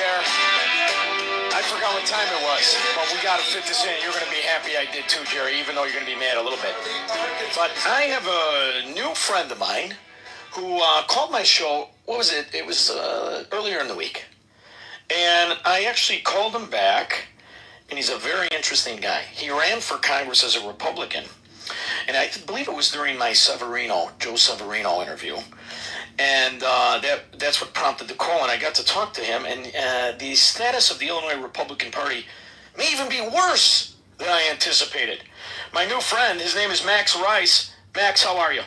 Jer. I forgot what time it was, but we got to fit this in. You're going to be happy I did too, Jerry, even though you're going to be mad a little bit. But I have a new friend of mine who called my show. What was it? It was earlier in the week. And I actually called him back, and he's a very interesting guy. He ran for Congress as a Republican. And I believe it was during my Joe Severino interview. And that's what prompted the call, and I got to talk to him. And the status of the Illinois Republican Party may even be worse than I anticipated. My new friend, his name is Max Rice. Max, how are you?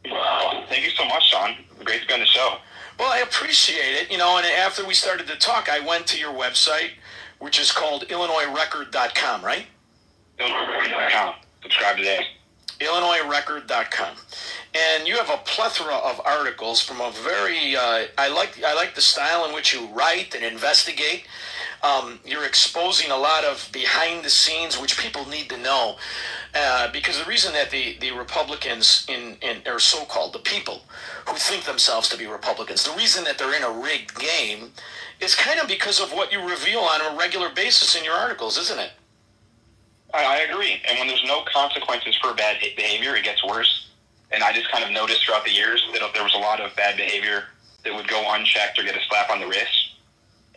Wow, thank you so much, Sean. Great to be on the show. Well, I appreciate it. And after we started to talk, I went to your website, which is called IllinoisRecord.com, right? IllinoisRecord.com. Subscribe today. IllinoisRecord.com. And you have a plethora of articles from a very, I like the style in which you write and investigate. You're exposing a lot of behind the scenes, which people need to know. Because the reason that the Republicans or so-called the people who think themselves to be Republicans, the reason that they're in a rigged game is kind of because of what you reveal on a regular basis in your articles, isn't it? I agree. And when there's no consequences for bad behavior, it gets worse. And I just kind of noticed throughout the years that there was a lot of bad behavior that would go unchecked or get a slap on the wrist.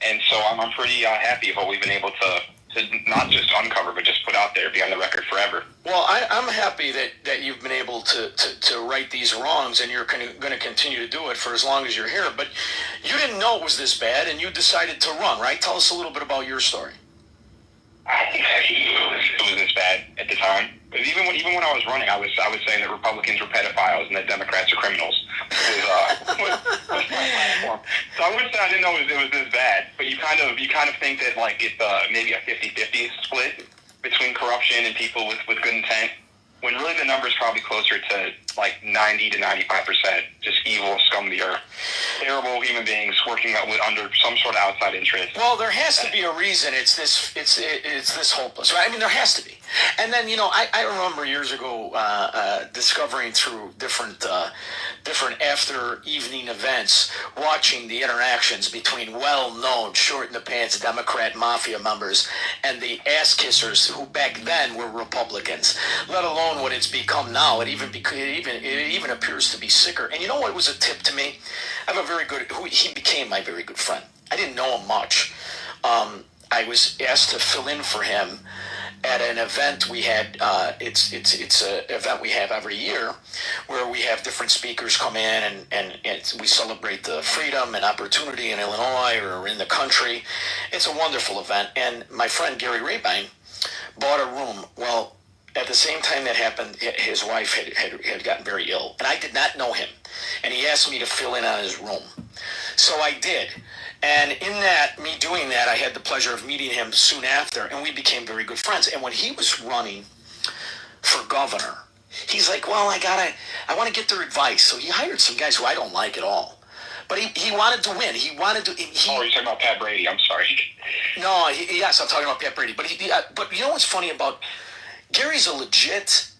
And so I'm pretty happy of what we've been able to not just uncover, but just put out there, be on the record forever. Well, I'm happy that you've been able to right these wrongs, and you're going to continue to do it for as long as you're here. But you didn't know it was this bad, and you decided to run, right? Tell us a little bit about your story. It was this bad at the time. Because even when I was running, I was saying that Republicans were pedophiles and that Democrats are criminals. Was my platform. So I wouldn't say I didn't know it was this bad, but you kind of think that like it's maybe a 50-50 split between corruption and people with good intent, when really the number is probably closer to like 90 to 95% just evil scum of the earth. Terrible human beings working under some sort of outside interest. Well, there has to be a reason it's this hopeless, right? I mean, there has to be. And then, I remember years ago discovering through different after evening events, watching the interactions between well-known short-in-the-pants Democrat mafia members and the ass-kissers who back then were Republicans, let alone what it's become now. It even appears to be sicker. And you know what was a tip to me? He became my very good friend. I didn't know him much. I was asked to fill in for him at an event we had. It's an event we have every year where we have different speakers come in and we celebrate the freedom and opportunity in Illinois or in the country. It's a wonderful event. And my friend Gary Rabine bought a room. Well, at the same time that happened, his wife had gotten very ill, and I did not know him. And he asked me to fill in on his room. So I did. And in me doing that, I had the pleasure of meeting him soon after, and we became very good friends. And when he was running for governor, he's like, well, I want to get their advice. So he hired some guys who I don't like at all. But he wanted to win. He wanted to. Oh, you're talking about Pat Brady. I'm sorry. No, yes, I'm talking about Pat Brady. But you know what's funny about Gary's a legit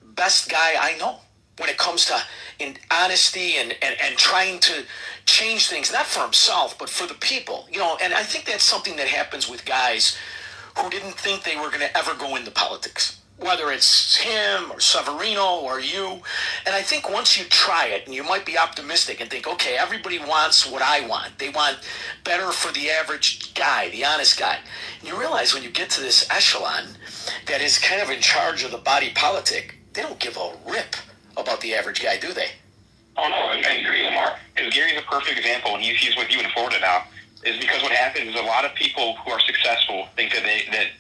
best guy I know when it comes to honesty and trying to change things, not for himself, but for the people. And I think that's something that happens with guys who didn't think they were going to ever go into politics, whether it's him or Severino or you. And I think once you try it, and you might be optimistic and think, okay, everybody wants what I want. They want better for the average guy, the honest guy. And you realize when you get to this echelon that is kind of in charge of the body politic, they don't give a rip about the average guy, do they? Oh, no, I agree, Mark. Because Gary's a perfect example, and he's with you in Florida now, is because what happens is a lot of people who are successful think that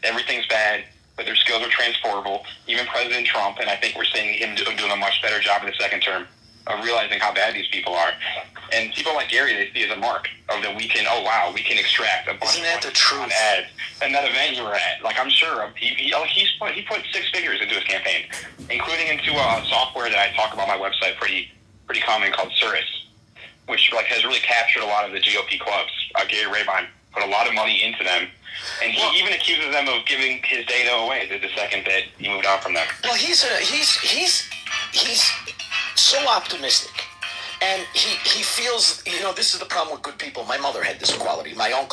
everything's bad, but their skills are transferable. Even President Trump, and I think we're seeing him doing a much better job in the second term of realizing how bad these people are. And people like Gary, they see as a mark of that we can extract a bunch of ads. And that event you were at, like I'm sure he put 6 figures into his campaign, including into a software that I talk about on my website pretty common called Cirrus, which has really captured a lot of the GOP clubs. Gary Rabine put a lot of money into them. And he even accuses them of giving his data away the second that he moved on from them. Well, he's so optimistic. And he feels, this is the problem with good people. My mother had this quality. My uncle